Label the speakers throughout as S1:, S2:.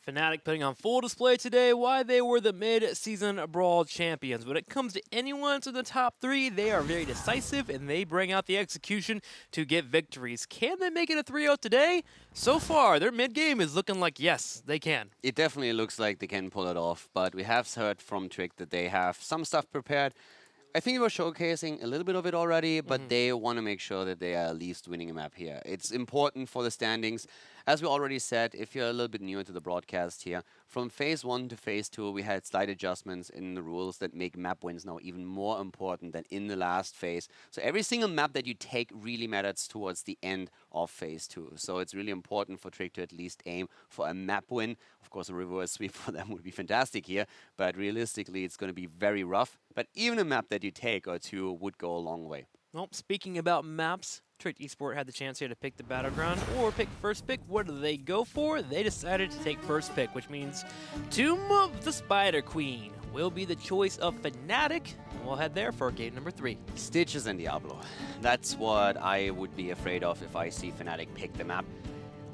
S1: Fnatic putting on full display today why they were the mid-season Brawl champions. When it comes to anyone to the top three, they are very decisive and they bring out the execution to get victories. Can they make it a 3-0 today? So far, their mid-game is looking like yes, they can.
S2: It definitely looks like they can pull it off, but we have heard from Tricked that they have some stuff prepared. I think they were showcasing a little bit of it already, but they want to make sure that they are at least winning a map here. It's important for the standings. As we already said, if you're a little bit newer to the broadcast here, from Phase 1 to Phase 2, we had slight adjustments in the rules that make map wins now even more important than in the last phase. So every single map that you take really matters towards the end of Phase 2. So it's really important for Trick to at least aim for a map win. Of course, a reverse sweep for them would be fantastic here, but realistically, it's going to be very rough. But even a map that you take or two would go a long way.
S1: Well, speaking about maps, Tricked Esport had the chance here to pick the battleground or pick first pick. What do they go for? They decided to take first pick, which means Tomb of the Spider Queen will be the choice of Fnatic. And we'll head there for game number 3.
S2: Stitches and Diablo. That's what I would be afraid of if I see Fnatic pick the map.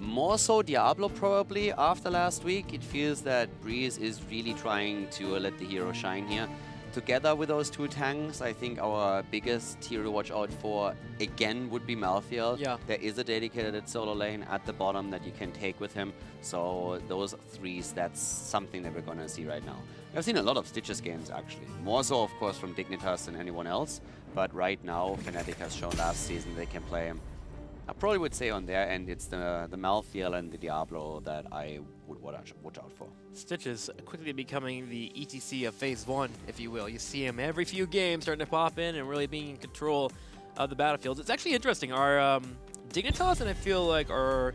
S2: More so Diablo probably after last week. It feels that Breeze is really trying to let the hero shine here. Together with those two tanks, I think our biggest tier to watch out for again would be Malthael.
S1: Yeah.
S2: There is a dedicated solo lane at the bottom that you can take with him. So those threes, that's something that we're going to see right now. I've seen a lot of Stitches games actually. More so of course from Dignitas than anyone else. But right now, Fnatic has shown last season they can play him. I probably would say on their end it's the Malthael and the Diablo that I would watch out for.
S1: Stitches quickly becoming the ETC of Phase 1, if you will. You see him every few games starting to pop in and really being in control of the battlefields. It's actually interesting. Our Dignitas and I feel like our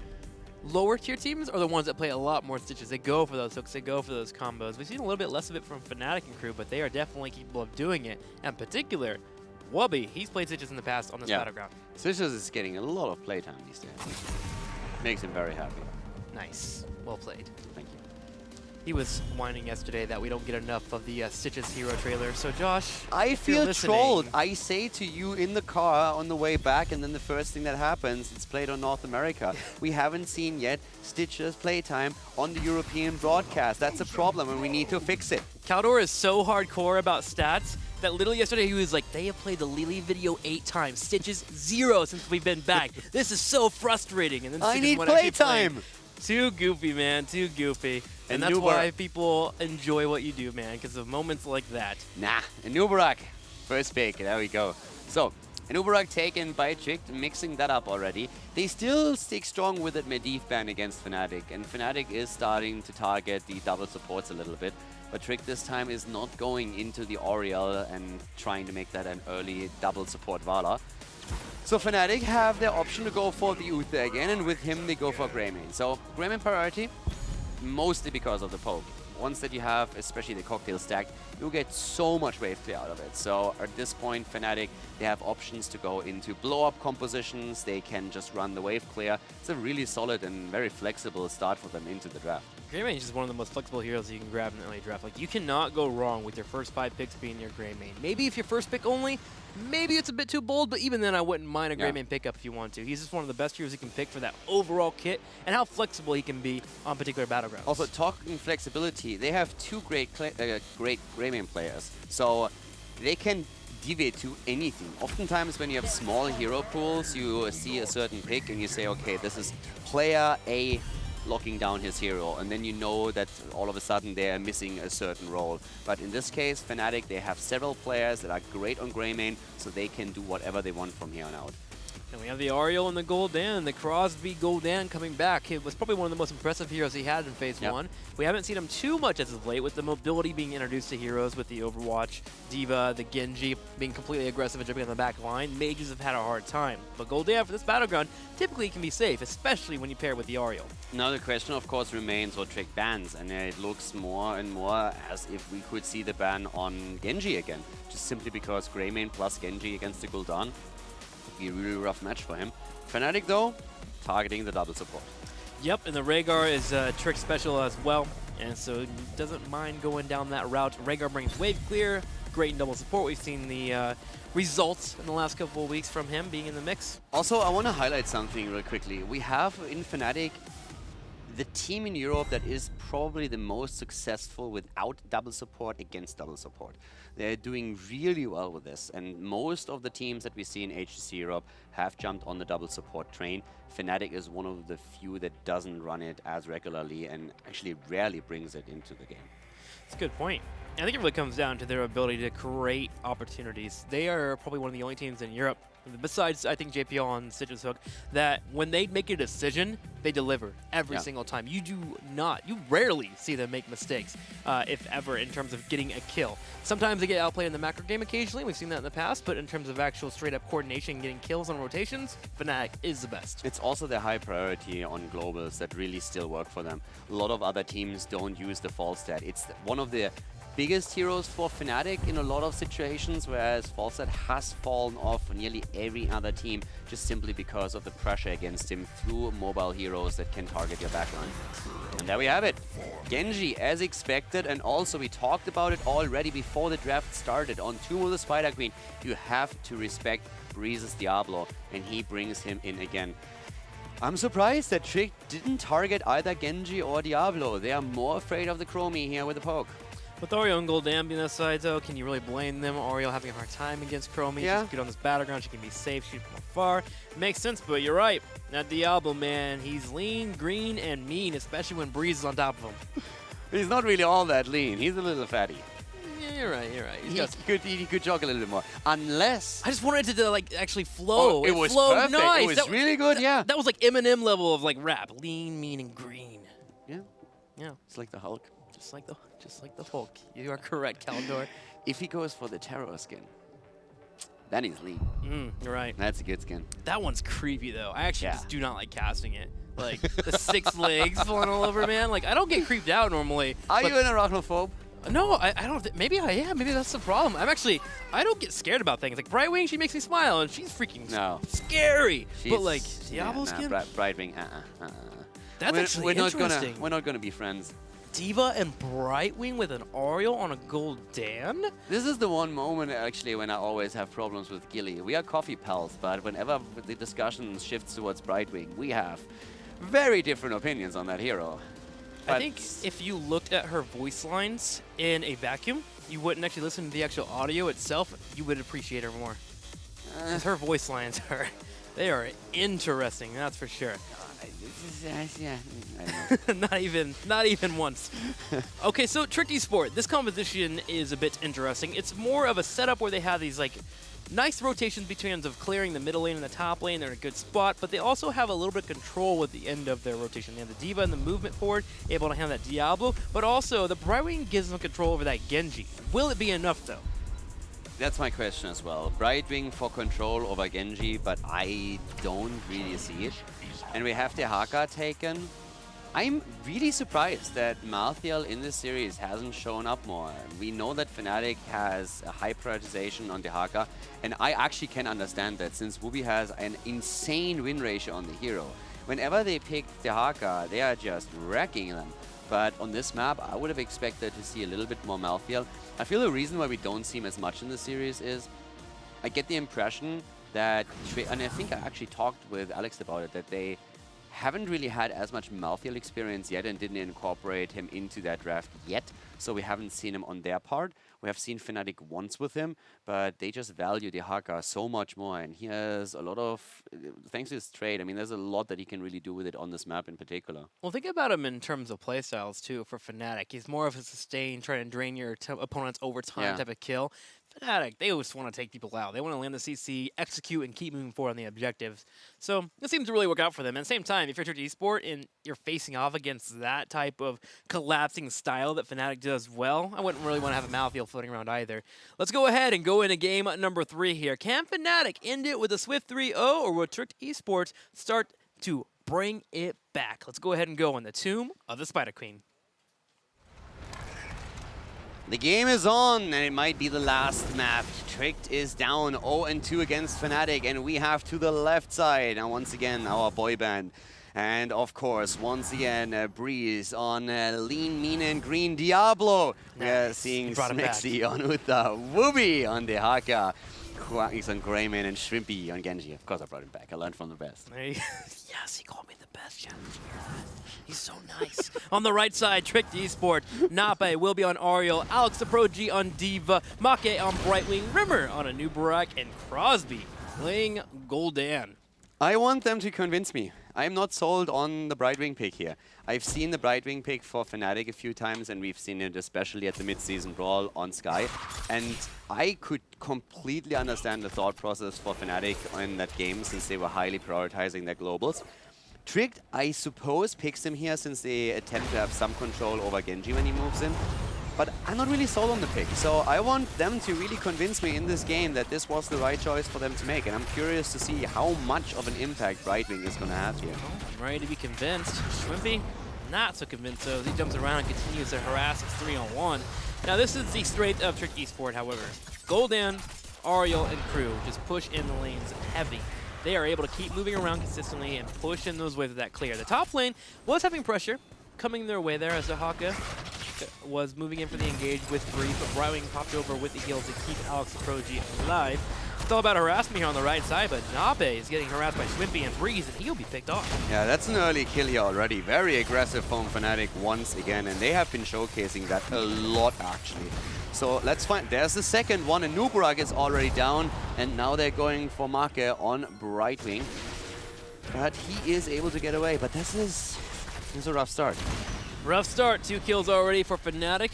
S1: lower tier teams are the ones that play a lot more Stitches. They go for those hooks, they go for those combos. We've seen a little bit less of it from Fnatic and crew, but they are definitely capable of doing it. And in particular, Wubby, he's played Stitches in the past on this battleground.
S2: Stitches is getting a lot of playtime these days. Makes him very happy.
S1: Nice. Well played.
S2: Thank you.
S1: He was whining yesterday that we don't get enough of the Stitches hero trailer. So Josh,
S2: I feel trolled. I say to you in the car on the way back, and then the first thing that happens, it's played on North America. We haven't seen yet Stitches playtime on the European broadcast. That's a problem, and we need to fix it.
S1: Caldor is so hardcore about stats that literally yesterday he was like, they have played the Lily video 8 times. Stitches 0 since we've been back. This is so frustrating. And then
S2: I need playtime.
S1: Too goofy, man. Too goofy. And that's why people enjoy what you do, man, because of moments like that.
S2: Nah, Anubarak. First pick. There we go. So, Anubarak taken by Tricked, mixing that up already. They still stick strong with that Medivh ban against Fnatic, and Fnatic is starting to target the double supports a little bit. But Trick this time is not going into the Oriel and trying to make that an early double support Vala. So Fnatic have their option to go for the Uther again, and with him they go for Greymane. So Greymane priority, mostly because of the poke. Once that you have, especially the cocktail stack, you'll get so much wave clear out of it. So at this point, Fnatic, they have options to go into blow-up compositions. They can just run the wave clear. It's a really solid and very flexible start for them into the draft.
S1: Greymane is just one of the most flexible heroes you can grab in the early draft. Like, you cannot go wrong with your first 5 picks being your Greymane. Maybe if your first pick only, maybe it's a bit too bold, but even then I wouldn't mind a Greymane pickup if you want to. He's just one of the best heroes you can pick for that overall kit and how flexible he can be on particular battlegrounds.
S2: Also, talking flexibility, they have two great Greymane players, so they can deviate to anything. Oftentimes when you have small hero pools, you see a certain pick and you say, okay, this is player A locking down his hero, and then you know that all of a sudden they are missing a certain role. But in this case, Fnatic, they have several players that are great on Greymane, so they can do whatever they want from here on out.
S1: And we have the Ariel and the Gul'dan, the Crosby Gul'dan coming back. It was probably one of the most impressive heroes he had in Phase 1. We haven't seen him too much as of late, with the mobility being introduced to heroes with the Overwatch, D.Va, the Genji being completely aggressive and jumping on the back line. Mages have had a hard time. But Gul'dan for this battleground typically can be safe, especially when you pair with the Ariel.
S2: Now the question of course remains what Trick bans, and it looks more and more as if we could see the ban on Genji again, just simply because Greymane plus Genji against the Gul'dan would be a really rough match for him. Fnatic though, targeting the double support.
S1: Yep, and the Rhaegar is Trick special as well, and so he doesn't mind going down that route. Rhaegar brings wave clear, great in double support. We've seen the results in the last couple of weeks from him being in the mix.
S2: Also, I want to highlight something real quickly. We have in Fnatic the team in Europe that is probably the most successful without double support against double support. They're doing really well with this, and most of the teams that we see in HGC Europe have jumped on the double support train. Fnatic is one of the few that doesn't run it as regularly and actually rarely brings it into the game.
S1: That's a good point. I think it really comes down to their ability to create opportunities. They are probably one of the only teams in Europe, besides I think JPL and Citrus Hook, that when they make a decision, they deliver every single time. You rarely see them make mistakes, if ever, in terms of getting a kill. Sometimes they get outplayed in the macro game occasionally, we've seen that in the past, but in terms of actual straight up coordination and getting kills on rotations, Fnatic is the best.
S2: It's also their high priority on globals that really still work for them. A lot of other teams don't use the fall stat. It's one of the biggest heroes for Fnatic in a lot of situations, whereas Falstad has fallen off for nearly every other team just simply because of the pressure against him through mobile heroes that can target your backline. And there we have it. Genji, as expected, and also we talked about it already before the draft started. On Tomb of the Spider Queen, you have to respect Breeze's Diablo, and he brings him in again. I'm surprised that Tricked didn't target either Genji or Diablo. They are more afraid of the Chromie here with the poke.
S1: With Oriole and Goldam being on the side, though, can you really blame them? Oriole having a hard time against Chromie.
S2: Yeah.
S1: She's good on this battleground. She can be safe, shoot from afar. Makes sense, but you're right. That Diablo, man, he's lean, green, and mean, especially when Breeze is on top of him.
S2: He's not really all that lean. He's a little fatty.
S1: Yeah, you're right, you're right.
S2: He could jog a little bit more. Unless...
S1: I just wanted it to, like, actually flow.
S2: Oh, it was
S1: flowed
S2: perfect.
S1: nice.
S2: It was really good, yeah.
S1: That was like Eminem level of, like, rap. Lean, mean, and green.
S2: Yeah.
S1: Yeah.
S2: It's like the Hulk.
S1: Just like the Hulk. You are correct, Caldor.
S2: If he goes for the Terror skin, then he's lean.
S1: You're right.
S2: That's a good skin.
S1: That one's creepy, though. I actually just do not like casting it. Like, the 6 legs falling all over, man. Like, I don't get creeped out normally.
S2: Are you an arachnophobe?
S1: No, I don't. Maybe I am. Maybe that's the problem. I don't get scared about things. Like, Brightwing, she makes me smile, and she's freaking scary. But, like, Diablo skin?
S2: Brightwing,
S1: That's actually interesting.
S2: We're not gonna be friends.
S1: D.Va and Brightwing with an Oriole on a Goldan?
S2: This is the one moment, actually, when I always have problems with Gilly. We are coffee pals, but whenever the discussion shifts towards Brightwing, we have very different opinions on that hero.
S1: I think if you looked at her voice lines in a vacuum, you wouldn't actually listen to the actual audio itself. You would appreciate her more. 'Cause her voice lines they are interesting, that's for sure.
S2: Yeah,
S1: not even once. Okay, so Tricked Esport, this composition is a bit interesting. It's more of a setup where they have these like nice rotations between of clearing the middle lane and the top lane. They're in a good spot, but they also have a little bit of control with the end of their rotation. They have the D.Va and the movement forward, able to handle that Diablo, but also the Brightwing gives them control over that Genji. Will it be enough, though?
S2: That's my question as well. Brightwing for control over Genji, but I don't really see it. And we have the Haka taken. I'm really surprised that Malthael in this series hasn't shown up more. We know that Fnatic has a high prioritization on the Haka, and I actually can understand that since Wubi has an insane win ratio on the hero. Whenever they pick the Haka, they are just wrecking them. But on this map, I would have expected to see a little bit more Malthael. I feel the reason why we don't see him as much in the series is I get the impression that, and I think I actually talked with Alex about it, that they haven't really had as much Malthael experience yet and didn't incorporate him into that draft yet. So we haven't seen him on their part. We have seen Fnatic once with him, but they just value the Haka so much more. And he has a lot of, thanks to his trade, I mean, there's a lot that he can really do with it on this map in particular.
S1: Well, think about him in terms of playstyles, too, for Fnatic. He's more of a sustain, try to drain your opponents over time type of kill. Fnatic, they always want to take people out. They want to land the CC, execute, and keep moving forward on the objectives. So it seems to really work out for them. At the same time, if you're Tricked Esport and you're facing off against that type of collapsing style that Fnatic does well, I wouldn't really want to have a Malthael floating around either. Let's go ahead and go into game number 3 here. Can Fnatic end it with a swift 3-0, or will Tricked Esports start to bring it back? Let's go ahead and go on the Tomb of the Spider Queen.
S2: The game is on, and it might be the last map. Tricked is down 0-2 against Fnatic, and we have to the left side, and once again, our boy band. And of course, once again, Breeze on Lean, Mean, and Green Diablo.
S1: Nice.
S2: We are seeing Smexy on Uta, Wubi on the Haka. Quackies on Greyman and Shrimpy on Genji. Of course I brought him back. I learned from the best.
S1: Yes, he called me the best, yeah. He's so nice. On the right side, Tricked Esport. Nape will be on Ariel. Alex the Pro G on Diva. Make on Brightwing. Rimmer on Anubarak. And Crosby playing Gul'dan.
S2: I want them to convince me. I'm not sold on the Brightwing pick here. I've seen the Brightwing pick for Fnatic a few times, and we've seen it especially at the mid-season brawl on Sky. And I could completely understand the thought process for Fnatic in that game, since they were highly prioritizing their globals. Tricked, I suppose, picks him here since they attempt to have some control over Genji when he moves in. But I'm not really sold on the pick, so I want them to really convince me in this game that this was the right choice for them to make, and I'm curious to see how much of an impact Brightwing is going to have here.
S1: Oh, I'm ready to be convinced. Shrimpy, not so convinced, so as he jumps around and continues to harass. It's 3-on-1. Now this is the straight of Tricked Esport, however. Gul'dan, Ariel, and Crew just push in the lanes heavy. They are able to keep moving around consistently and push in those waves of that clear. The top lane was having pressure coming their way there as the Haka was moving in for the engage with Breeze, but Brightwing popped over with the heals to keep Alex the Pro G alive. It's all about harassment here on the right side, but Nape is getting harassed by Shrimpy and Breeze, and he'll be picked off.
S2: Yeah, that's an early kill here already. Very aggressive from Fnatic once again, and they have been showcasing that a lot, actually. So let's find... There's the second one, and Nubarak is already down, and now they're going for Make on Brightwing. But he is able to get away, but this is a rough start.
S1: Rough start, 2 kills already for Fnatic.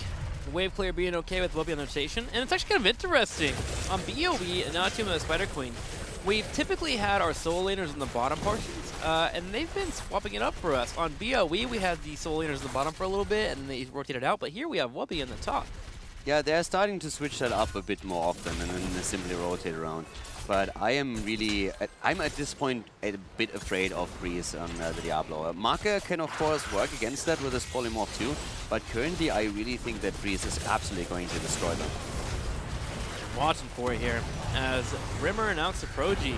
S1: Wave clear being okay with Bobby on the rotation, and it's actually kind of interesting. On BOE, not too much of Spider Queen, we've typically had our solo laners in the bottom portions, and they've been swapping it up for us. On BOE, we had the solo laners in the bottom for a little bit, and they rotated out, but here we have Wubby in the top.
S2: Yeah, they're starting to switch that up a bit more often and then simply rotate around. But I am really, I'm at this point a bit afraid of Breeze on the Diablo. Make can of course work against that with his Polymorph too, but currently I really think that Breeze is absolutely going to destroy them.
S1: Watching for it here, as Rimmer and Alex the Pro G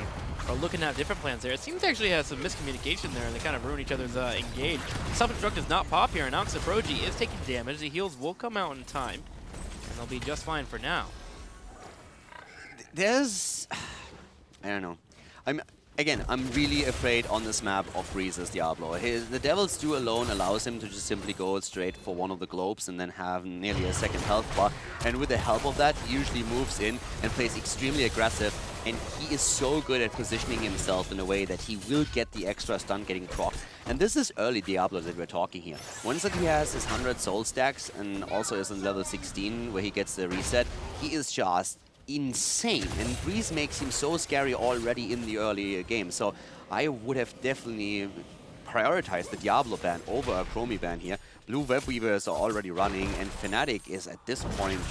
S1: are looking to have different plans there. It seems to actually have some miscommunication there, and they kind of ruin each other's engage. Self-destruct does not pop here, and Alex the Pro G is taking damage. The heals will come out in time, and they'll be just fine for now.
S2: There's... I don't know. I'm really afraid on this map of Breeze's Diablo. The Devil's Due alone allows him to just simply go straight for one of the globes and then have nearly a second health bar. And with the help of that, he usually moves in and plays extremely aggressive. And he is so good at positioning himself in a way that he will get the extra stun getting procced. And this is early Diablo that we're talking here. Once that he has his 100 soul stacks and also is on level 16 where he gets the reset, he is just insane, and Breeze makes him so scary already in the early game. So I would have definitely prioritized the Diablo ban over a Chromie ban here. Blue Web Weavers are already running, and Fnatic is at this point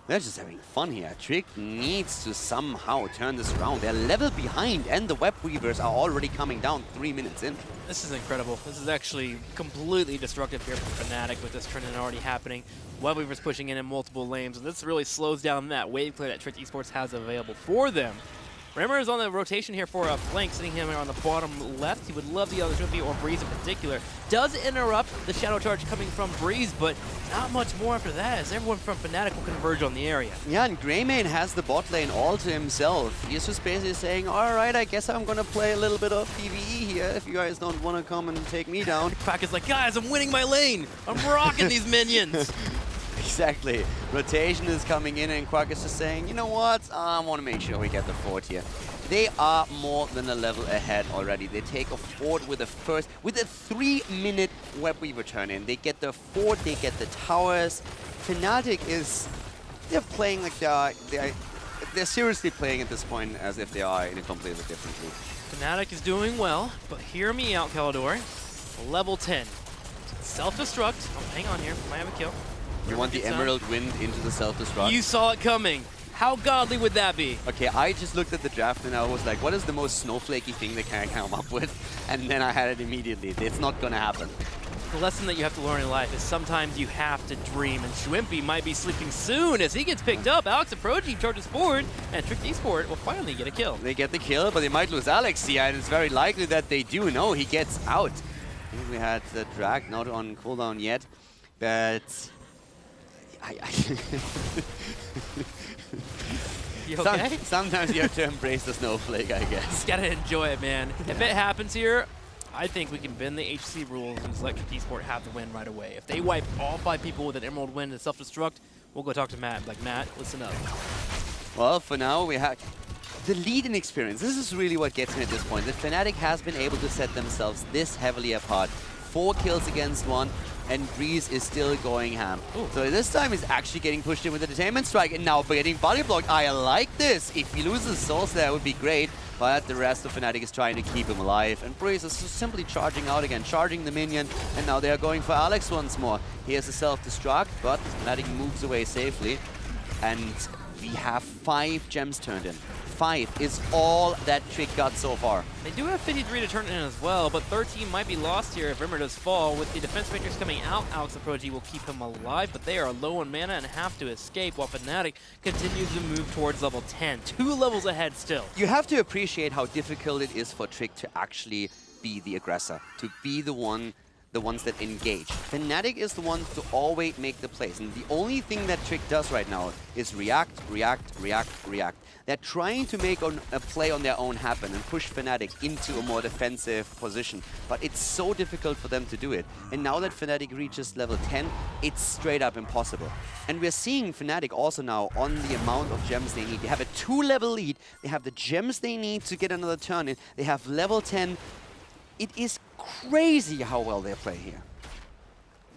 S2: they're just having fun here. Tricked needs to somehow turn this around. They're level behind, and the Web Weavers are already coming down 3 minutes in.
S1: This is incredible. This is actually completely destructive here for Fnatic with this trend already happening. Web Weavers pushing in multiple lanes, and this really slows down that wave clear that Tricked Esports has available for them. Rimmer is on the rotation here for a flank, sitting him on the bottom left. He would love the other Shrimpy or Breeze in particular. Does interrupt the shadow charge coming from Breeze, but not much more after that, as everyone from Fnatic will converge on the area.
S2: Yeah, and Greymane has the bot lane all to himself. He's just basically saying, alright, I guess I'm gonna play a little bit of PvE here if you guys don't want to come and take me down.
S1: Quack is like, guys, I'm winning my lane! I'm rocking these minions!
S2: Exactly. Rotation is coming in, and Quack is just saying, you know what? I want to make sure we get the fort here. They are more than a level ahead already. They take a fort with a 3-minute Web Weaver turn in. They get the fort, they get the towers. Fnatic they're playing like they're seriously playing at this point as if they are in a completely different league.
S1: Fnatic is doing well, but hear me out, Caldor. Level 10. Self-destruct. Oh, hang on here. Might have a kill.
S2: You want the Emerald Wind into the self-destruct?
S1: You saw it coming. How godly would that be?
S2: Okay, I just looked at the draft and I was like, what is the most snowflakey thing they can come up with? And then I had it immediately. It's not gonna happen.
S1: The lesson that you have to learn in life is sometimes you have to dream, and Shrimpy might be sleeping soon as he gets picked up. Alex the Pro G charges forward, and Tricked Esport will finally get a kill.
S2: They get the kill, but they might lose Alex here, and it's very likely that they do. No, he gets out. I think we had the drag not on cooldown yet, but
S1: You okay?
S2: Sometimes you have to embrace the snowflake, I guess.
S1: Just gotta enjoy it, man. If it happens here, I think we can bend the HGC rules and just let esport have the win right away. If they wipe all 5 people with an Emerald win and self-destruct, we'll go talk to Matt. Like, Matt, listen up.
S2: Well, for now, we have the lead in experience. This is really what gets me at this point. That Fnatic has been able to set themselves this heavily apart. 4 kills against 1, and Breeze is still going ham. Ooh. So this time he's actually getting pushed in with the Detainment Strike, and now getting body blocked. I like this. If he loses souls there, would be great. But the rest of Fnatic is trying to keep him alive. And Breeze is simply charging out again, charging the minion. And now they are going for Alex once more. Here's a self-destruct, but Fnatic moves away safely. And we have 5 gems turned in. 5 is all that Trick got so far.
S1: They do have 53 to turn in as well, but 13 might be lost here if Rimmer does fall. With the defense matrix coming out, Alex and Prodigy will keep him alive, but they are low on mana and have to escape while Fnatic continues to move towards level 10. 2 levels ahead still.
S2: You have to appreciate how difficult it is for Trick to actually be the aggressor, to be the ones that engage. Fnatic is the ones to always make the plays, and the only thing that Trick does right now is react, react, react, react. They're trying to make a play on their own happen and push Fnatic into a more defensive position, but it's so difficult for them to do it. And now that Fnatic reaches level 10, it's straight up impossible. And we're seeing Fnatic also now on the amount of gems they need. They have a 2-level lead, they have the gems they need to get another turn in, they have level 10. It is crazy how well they play here.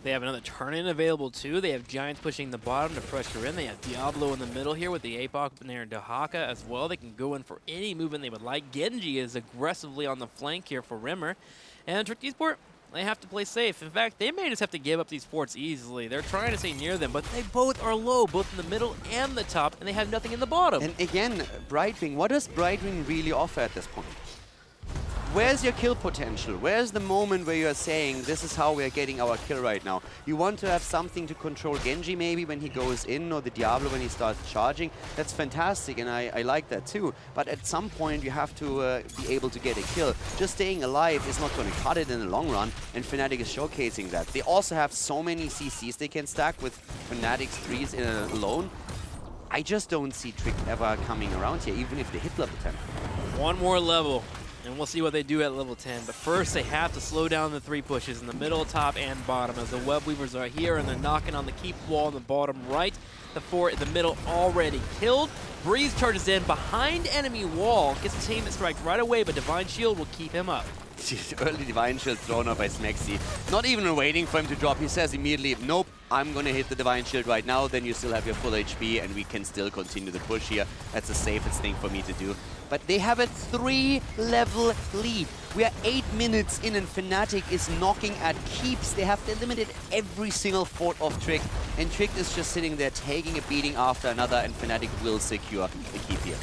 S1: They have another turn-in available too. They have Giants pushing the bottom to pressure in. They have Diablo in the middle here with the APOC up in there and Dahaka as well. They can go in for any movement they would like. Genji is aggressively on the flank here for Rimmer. And Tricked Esport, they have to play safe. In fact, they may just have to give up these forts easily. They're trying to stay near them, but they both are low, both in the middle and the top, and they have nothing in the bottom.
S2: And again, Brightwing, what does Brightwing really offer at this point? Where's your kill potential? Where's the moment where you're saying, this is how we're getting our kill right now? You want to have something to control Genji maybe when he goes in, or the Diablo when he starts charging. That's fantastic, and I like that too. But at some point, you have to be able to get a kill. Just staying alive is not going to cut it in the long run, and Fnatic is showcasing that. They also have so many CCs they can stack with Fnatic's 3s in alone. I just don't see Trick ever coming around here, even if they hit level 10.
S1: One more level. And we'll see what they do at level 10. But first, they have to slow down the 3 pushes in the middle, top, and bottom as the Web Weavers are here and they're knocking on the keep wall in the bottom right. The 4 in the middle already killed. Breeze charges in behind enemy wall, gets the Detainment Strike right away, but Divine Shield will keep him up.
S2: Early Divine Shield thrown up by Smexy. Not even waiting for him to drop. He says immediately, nope, I'm going to hit the Divine Shield right now. Then you still have your full HP and we can still continue the push here. That's the safest thing for me to do. But they have a 3-level lead. We are 8 minutes in and Fnatic is knocking at keeps. They have eliminated every single fort of Trick. And Trick is just sitting there taking a beating after another, and Fnatic will secure the keep here.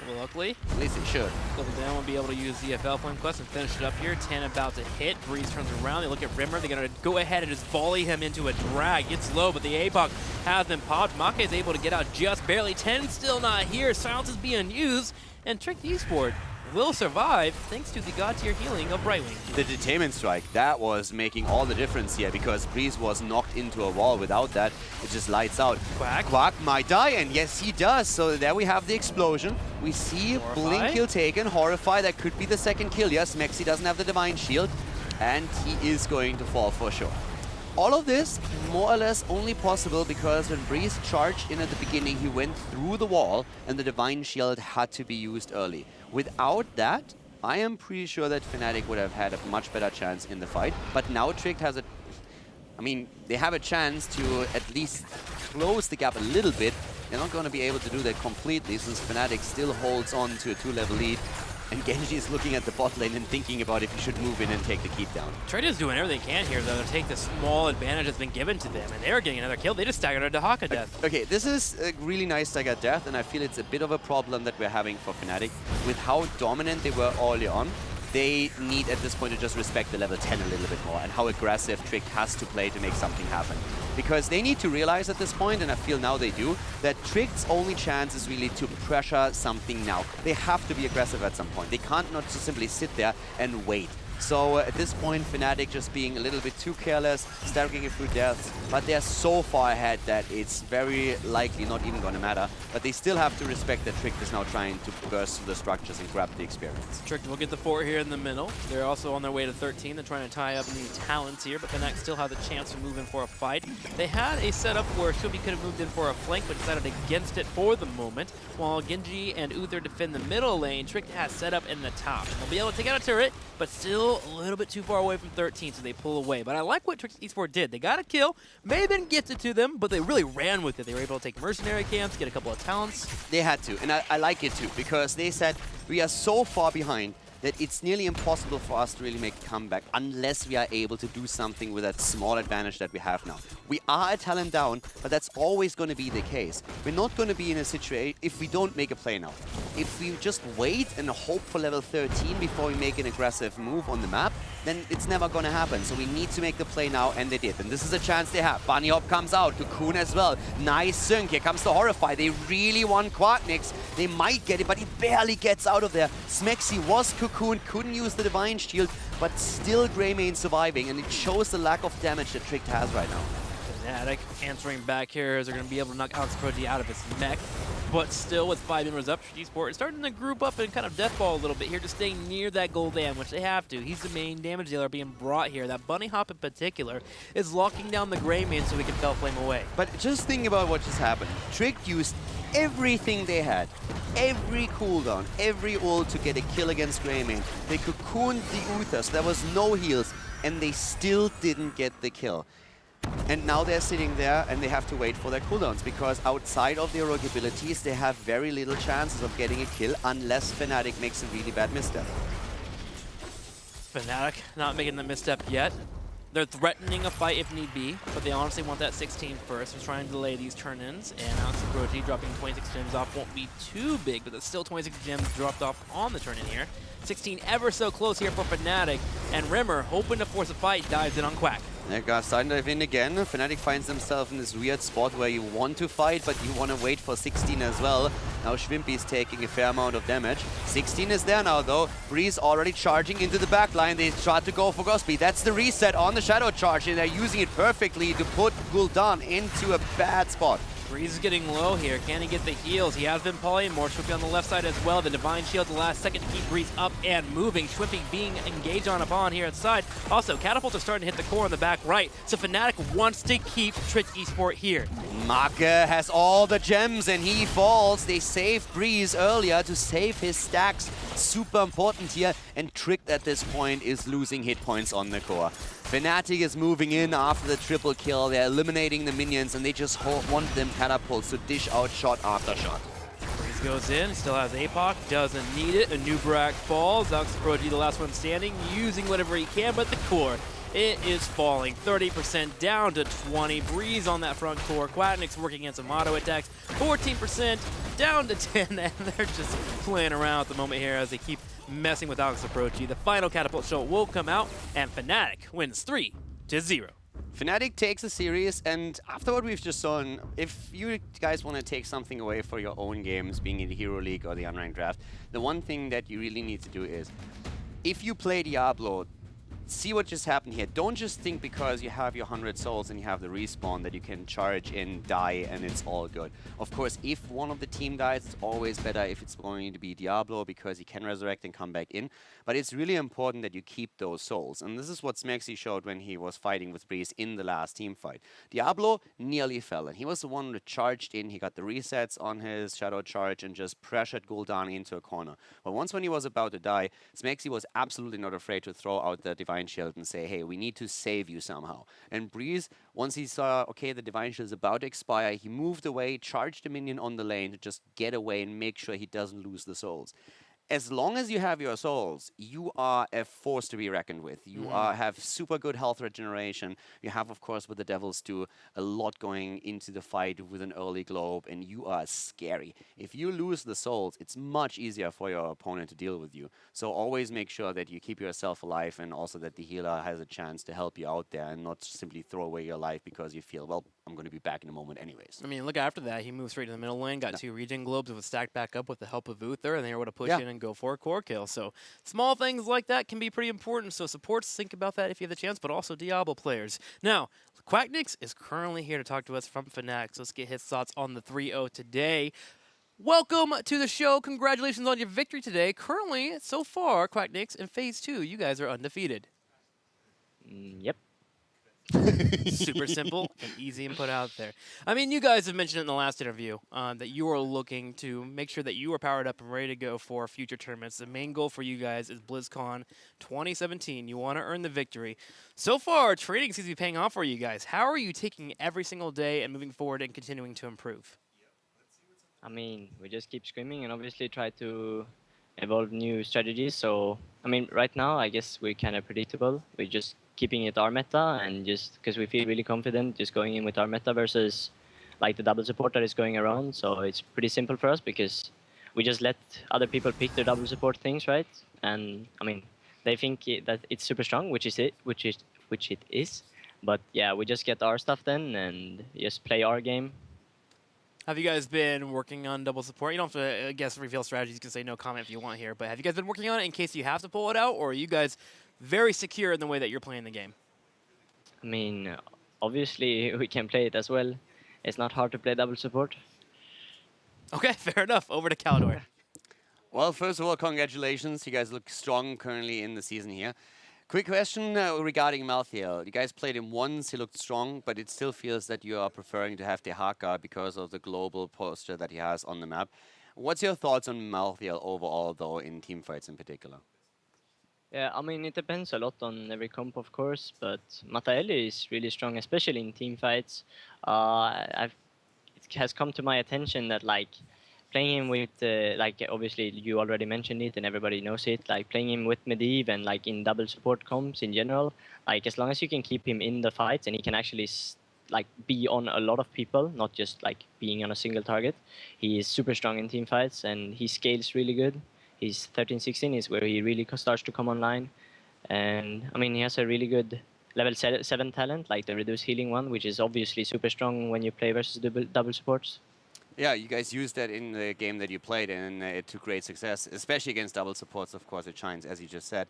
S1: Well, luckily,
S2: At least it should.
S1: Level down will be able to use ZFL Flame Quest and finish it up here. 10 about to hit. Breeze turns around. They look at Rimmer. They're going to go ahead and just volley him into a drag. Gets low, but the APOC has been popped. Maka is able to get out just barely. 10 still not here. Silence is being used. And Tricked Esport will survive thanks to the God tier healing of Brightwing.
S2: The Detainment Strike, that was making all the difference here because Breeze was knocked into a wall. Without that, it just lights out.
S1: Quack.
S2: Quack might die, and yes, he does. So there we have the explosion. We see
S1: Horrify.
S2: Blink kill taken. Horrify, that could be the second kill. Yes, Mexi doesn't have the Divine Shield, and he is going to fall for sure. All of this, more or less, only possible because when Breeze charged in at the beginning, he went through the wall, and the Divine Shield had to be used early. Without that, I am pretty sure that Fnatic would have had a much better chance in the fight. But now Tricked has a... I mean, they have a chance to at least close the gap a little bit. They're not going to be able to do that completely since Fnatic still holds on to a 2-level lead. And Genji is looking at the bot lane and thinking about if he should move in and take the keep down.
S1: Tricked is doing everything they can here, though, to take the small advantage that's been given to them. And they're getting another kill. They just staggered a Dahaka death.
S2: Okay, this is a really nice staggered death, and I feel it's a bit of a problem that we're having for Fnatic. With how dominant they were early on, they need at this point to just respect the level 10 a little bit more and how aggressive Trick has to play to make something happen. Because they need to realize at this point, and I feel now they do, that Tricked's only chance is really to pressure something now. They have to be aggressive at some point. They can't not just simply sit there and wait. So at this point, Fnatic just being a little bit too careless, staggering it through deaths, but they're so far ahead that it's very likely not even going to matter. But they still have to respect that Tricked is now trying to burst through the structures and grab the experience.
S1: Tricked will get the 4 here in the middle. They're also on their way to 13. They're trying to tie up the talents here, but Fnatic still have the chance to move in for a fight. They had a setup where Shumi could have moved in for a flank, but decided against it for the moment. While Genji and Uther defend the middle lane, Tricked has set up in the top. And they'll be able to take out a turret, but still a little bit too far away from 13, so they pull away. But I like what Tricked Esport did. They got a kill, may have been gifted to them, but they really ran with it. They were able to take mercenary camps, get a couple of talents.
S2: They had to, and I like it too, because they said we are so far behind that it's nearly impossible for us to really make a comeback unless we are able to do something with that small advantage that we have now. We are a talent down, but that's always going to be the case. We're not going to be in a situation if we don't make a play now. If we just wait and hope for level 13 before we make an aggressive move on the map, then it's never going to happen. So we need to make the play now, and they did. And this is a chance they have. Bunny Hop comes out, Cocoon as well. Nice sync. Here comes the Horrify. They really want Quadnix. They might get it, but he barely gets out of there. Smexy was Cocoon, couldn't use the Divine Shield, but still Greymane surviving, and it shows the lack of damage that Tricked has right now.
S1: Fnatic answering back here as they're going to be able to knock Alex Prodigy out of his mech. But still, with 5 members up, Esport is starting to group up and kind of deathball a little bit here to stay near that Gul'dan, which they have to. He's the main damage dealer being brought here. That Bunny Hop in particular is locking down the Greymane so we can Fel Flame away.
S2: But just think about what just happened. Tricked used everything they had. Every cooldown, every ult to get a kill against Greymane. They cocooned the Uther, so there was no heals, and they still didn't get the kill. And now they're sitting there and they have to wait for their cooldowns, because outside of their rogue abilities, they have very little chances of getting a kill unless Fnatic makes a really bad misstep.
S1: Fnatic not making the misstep yet. They're threatening a fight if need be, but they honestly want that 16 first. They're trying to delay these turn-ins, and Alex Prodigy dropping 26 gems off won't be too big, but there's still 26 gems dropped off on the turn-in here. 16 ever so close here for Fnatic, and Rimmer, hoping to force a fight, dives in on Quack.
S2: They're gonna start to dive in again. Fnatic finds themselves in this weird spot where you want to fight, but you want to wait for 16 as well. Now Schwimpy is taking a fair amount of damage. 16 is there now though. Breeze already charging into the back line. They try to go for Gosby. That's the reset on the Shadow Charge, and they're using it perfectly to put Gul'dan into a bad spot.
S1: Breeze is getting low here. Can he get the heals? He has been polying more. Shwimpy on the left side as well. The Divine Shield the last second to keep Breeze up and moving. Shwimpy being engaged on upon here inside. Also, catapults are starting to hit the core on the back right. So Fnatic wants to keep Tricked Esport here.
S2: Make has all the gems and he falls. They saved Breeze earlier to save his stacks. Super important here. And Tricked at this point is losing hit points on the core. Fnatic is moving in after the triple kill. They're eliminating the minions, and they just want them catapults to dish out shot after shot.
S1: Breeze goes in, still has APOC, doesn't need it. A new Brak falls. Alex Prodigy, the last one standing, using whatever he can, but the core, it is falling. 30% down to 20. Breeze on that front core. Quadnix working against some auto attacks. 14% down to 10, and they're just playing around at the moment here as they keep messing with Alex Prodigy. The final catapult shot will come out, and Fnatic wins 3-0.
S2: Fnatic takes a series, and after what we've just seen, if you guys want to take something away for your own games, being in the Hero League or the Unranked Draft, the one thing that you really need to do is, if you play Diablo, see what just happened here. Don't just think because you have your 100 souls and you have the respawn that you can charge in, die, and it's all good. Of course, if one of the team dies, it's always better if it's going to be Diablo because he can resurrect and come back in. But it's really important that you keep those souls. And this is what Smexy showed when he was fighting with Breeze in the last team fight. Diablo nearly fell, and he was the one that charged in. He got the resets on his Shadow Charge and just pressured Gul'dan into a corner. But once when he was about to die, Smexy was absolutely not afraid to throw out the Divine Shield and say, hey, we need to save you somehow. And Breeze, once he saw, okay, the Divine Shield is about to expire, he moved away, charged a minion on the lane to just get away and make sure he doesn't lose the souls. As long as you have your souls, you are a force to be reckoned with. You have super good health regeneration. You have, of course, with the Devils too, a lot going into the fight with an early globe, and you are scary. If you lose the souls, it's much easier for your opponent to deal with you. So always make sure that you keep yourself alive, and also that the healer has a chance to help you out there and not simply throw away your life because you feel, well, I'm going to be back in a moment anyways.
S1: I mean, look after that. He moved straight to the middle lane, got 2 regen globes, was stacked back up with the help of Uther, and they were able to push in and go for a core kill. So small things like that can be pretty important. So supports, think about that if you have the chance, but also Diablo players. Now, Quacknix is currently here to talk to us from Fnatic. So let's get his thoughts on the 3-0 today. Welcome to the show. Congratulations on your victory today. Currently, so far, Quacknix in Phase 2, you guys are undefeated.
S3: Yep.
S1: Super simple and easy and put out there. I mean, you guys have mentioned it in the last interview that you are looking to make sure that you are powered up and ready to go for future tournaments. The main goal for you guys is BlizzCon 2017. You want to earn the victory. So far, training seems to be paying off for you guys. How are you taking every single day and moving forward and continuing to improve?
S3: I mean, we just keep screaming and obviously try to evolve new strategies. So, I mean, right now, I guess we're kind of predictable. We're just keeping it our meta, and just because we feel really confident just going in with our meta versus like the double support that is going around. So it's pretty simple for us because we just let other people pick their double support things, right? And I mean, they think that it's super strong, which it is. But yeah, we just get our stuff then and just play our game.
S1: Have you guys been working on double support? You don't have to, I guess, reveal strategies. You can say no comment if you want here. But have you guys been working on it in case you have to pull it out? Or are you guys very secure in the way that you're playing the game?
S3: I mean, obviously we can play it as well. It's not hard to play double support.
S1: Okay, fair enough. Over to Calidor.
S2: Well, first of all, congratulations. You guys look strong currently in the season here. Quick question regarding Malthael. You guys played him once, he looked strong, but it still feels that you are preferring to have the Haka because of the global posture that he has on the map. What's your thoughts on Malthael overall, though, in teamfights in particular?
S3: Yeah, I mean, it depends a lot on every comp, of course, but Malthael is really strong, especially in teamfights. It has come to my attention that, like, playing him with, like, obviously you already mentioned it and everybody knows it, like playing him with Medivh and like in double support comps in general, like as long as you can keep him in the fights and he can actually like be on a lot of people, not just like being on a single target, he is super strong in team fights and he scales really good. His 13-16 is where he really starts to come online. And I mean, he has a really good level 7 talent, like the reduced healing one, which is obviously super strong when you play versus double supports.
S2: Yeah, you guys used that in the game that you played, and it took great success, especially against double supports. Of course, it shines, as you just said.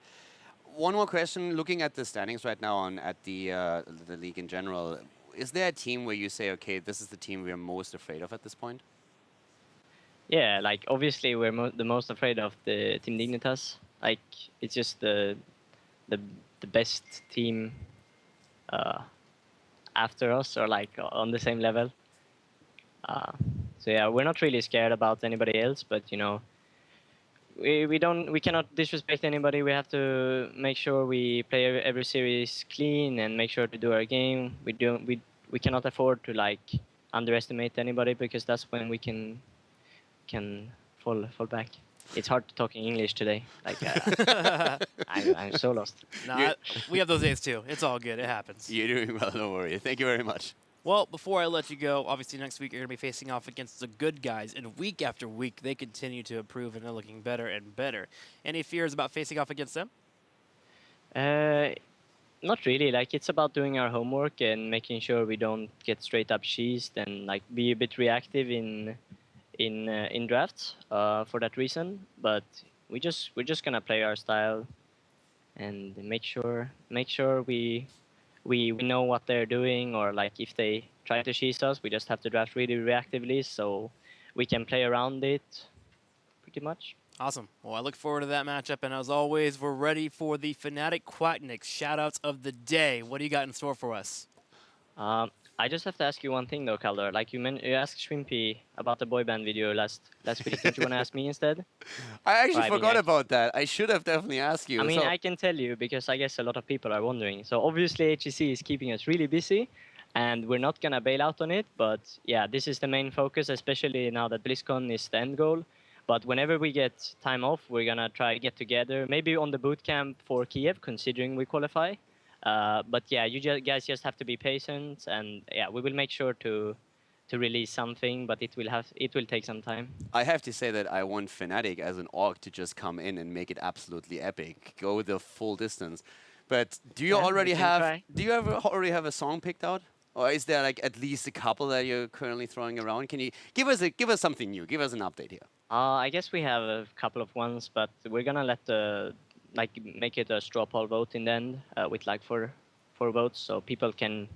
S2: One more question: looking at the standings right now at the league in general, is there a team where you say, okay, this is the team we are most afraid of at this point?
S3: Yeah, like obviously we're the most afraid of the Team Dignitas. Like it's just the best team after us, or like on the same level. So yeah, we're not really scared about anybody else, but you know, we cannot disrespect anybody. We have to make sure we play every series clean and make sure to do our game. We cannot afford to like underestimate anybody because that's when we can fall back. It's hard to talk in English today. Like I'm so lost.
S1: Nah, we have those days too. It's all good. It happens.
S2: You're doing well, don't worry. Thank you very much.
S1: Well, before I let you go, obviously next week you're going to be facing off against the good guys, and week after week they continue to improve and they're looking better and better. Any fears about facing off against them?
S3: Not really. Like it's about doing our homework and making sure we don't get straight up cheesed and like be a bit reactive in drafts for that reason. But we're just gonna play our style and make sure we know what they're doing, or like if they try to cheese us, we just have to draft really reactively so we can play around it pretty much.
S1: Awesome. Well, I look forward to that matchup, and as always, we're ready for the Fnatic Quacknix shoutouts of the day. What do you got in store for us?
S3: I just have to ask you one thing though, Calder. Like you asked Shrimpy about the boy band video last week. Don't you want to ask me instead?
S2: I actually forgot about that. I should have definitely asked you.
S3: I mean, I can tell you because I guess a lot of people are wondering. So obviously HGC is keeping us really busy, and we're not gonna bail out on it. But yeah, this is the main focus, especially now that BlizzCon is the end goal. But whenever we get time off, we're gonna try to get together, maybe on the bootcamp for Kiev, considering we qualify. But yeah, you guys just have to be patient, and yeah, we will make sure to release something, but it will take some time.
S2: I have to say that I want Fnatic as an org to just come in and make it absolutely epic, go the full distance. But do you already have a song picked out? Or is there like at least a couple that you're currently throwing around? Can you give us something new? Give us an update here.
S3: I guess we have a couple of ones, but we're gonna let the make it a straw poll vote in the end with like four votes, so people can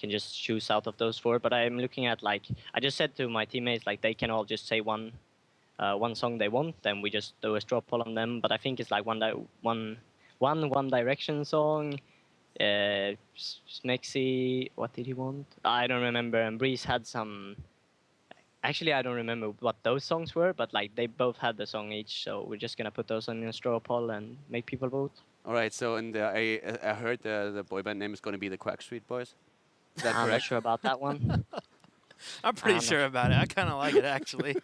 S3: just choose out of those four. But I'm looking at like I just said to my teammates like they can all just say one song they want, then we just do a straw poll on them. But I think it's like One Direction song. Smexy, what did he want? I don't remember. And Breeze had some. Actually, I don't remember what those songs were, but like they both had the song each, so we're just gonna put those on a straw poll and make people vote.
S2: All right. So and I heard the boy band name is going to be the Quack Street Boys. Is that
S3: I'm not
S2: correct?
S3: sure about that one.
S1: I'm pretty sure about it. I kind of like it, actually.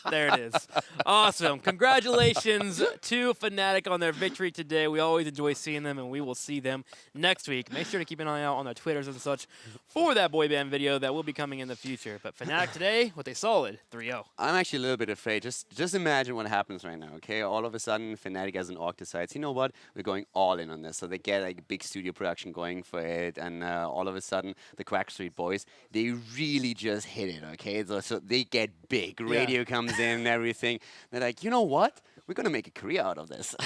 S1: There it is. Awesome. Congratulations to Fnatic on their victory today. We always enjoy seeing them, and we will see them next week. Make sure to keep an eye out on their Twitters and such for that boy band video that will be coming in the future. But Fnatic today with a solid 3-0.
S2: I'm actually a little bit afraid. Just imagine what happens right now, okay? All of a sudden, Fnatic as an org decides, you know what? We're going all in on this. So they get like a big studio production going for it, and all of a sudden, the Quack Street Boys, they really just hit it, okay? So they get big. Radio comes in and everything. They're like, you know what? We're going to make a career out of this.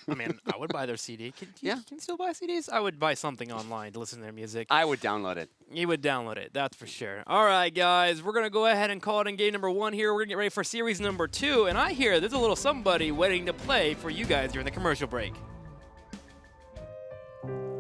S1: I mean, I would buy their CD. Can you still buy CDs? I would buy something online to listen to their music.
S2: I would download it.
S1: You would download it, that's for sure. All right, guys, we're going to go ahead and call it in game number 1 here. We're going to get ready for series number 2, and I hear there's a little somebody waiting to play for you guys during the commercial break.